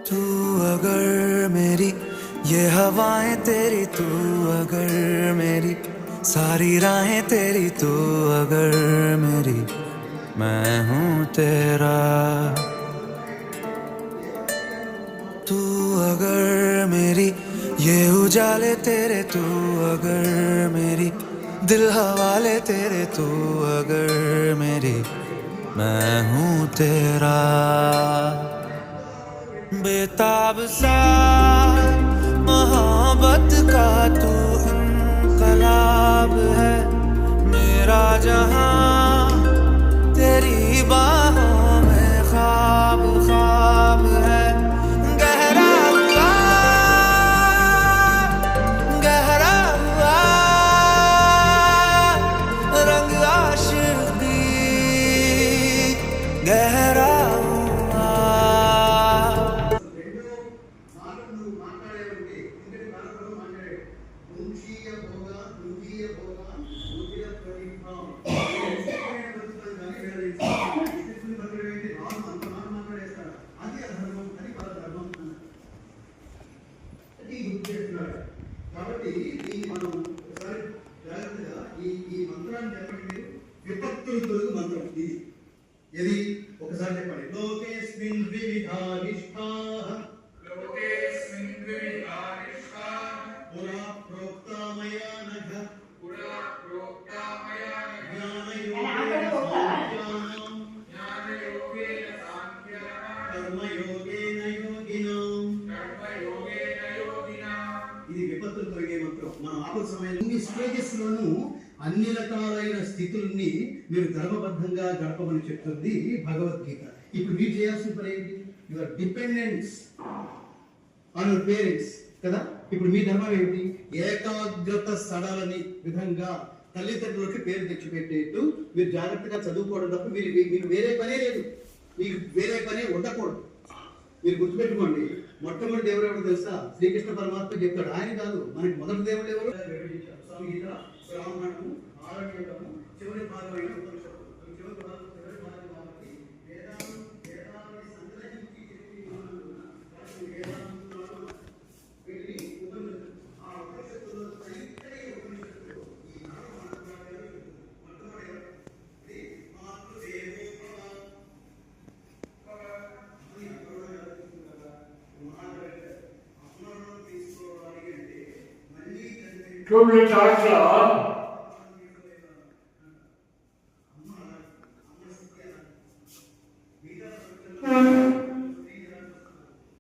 तू अगर मेरी ये हवाएं तेरी, तू अगर मेरी सारी राहें तेरी, तू अगर मेरी मैं हूँ तेरा। तू अगर मेरी ये उजाले तेरे, तू अगर मेरी दिल हवाले तेरे, तू अगर मेरी मैं हूँ तेरा। बेताब सा मोहब्बत का तू इनकलाब है, मेरा जहां तेरी बाहों में ख्वाब ख्वाब है। गहरा हुआ गहरा हुआ रंग आशिकी गहरा కాబట్టి దీన్ని మనం ఒకసారి జాగ్రత్తగా ఈ మంత్రాన్ని చెప్పండి. విపత్తులు తొలగు మంత్రం ఇది. ఇది ఒకసారి చెప్పండి. లోకేస్మిన్ వివిధా నిష్ఠాః, లోకేస్మిన్ వివిధా నిష్ఠాః, పురా ప్రోక్తా మయా నఘ, పురా ప్రోక్తా మయా నఘ, జ్ఞానయోగేన సాంఖ్యానాం, జ్ఞానయోగేన సాంఖ్యానాం, కర్మయోగేన యోగినాం, కర్మయోగేన యోగినాం. ఇది విపత్తులు తొలగే మంత్రం. మనం ఆపద సమయంలో ఈ స్టేజెస్ లోను అన్ని రకాలైన స్థితుల్ని మీరు ధర్మబద్ధంగా గడపమని చెప్తుంది భగవద్గీత. ఇప్పుడు మీరు చేయాల్సిన పని ఏంటి? Your dependence on your parents కదా. ఇప్పుడు మీ ధర్మం ఏమిటి? ఏకాగ్రత సడలని విధంగా తల్లిదండ్రులకి పేరు తెచ్చిపెట్టేట్టు మీరు జాగ్రత్తగా చదువుకోవడం తప్ప మీకు వేరే పనే లేదు. మీకు వేరే పనే ఉండకూడదు. మీరు గుర్తుపెట్టుకోండి, మొట్టమొదటి దేవుడు ఎవరు తెలుసా? శ్రీకృష్ణ పరమాత్మ చెప్తాడు. ఆయన కాదు, మనకి మొదటి దేవుడు ఎవరు? సంగీత, బ్రాహ్మణము, ఆరణ్యకము, చివరి భాగమైన ఉపనిషత్తు. చివరి భాగం కాబట్టి వేదాన్ని సంగ్రహించి ఆ ఉపనిషత్తులో Trouble charge on.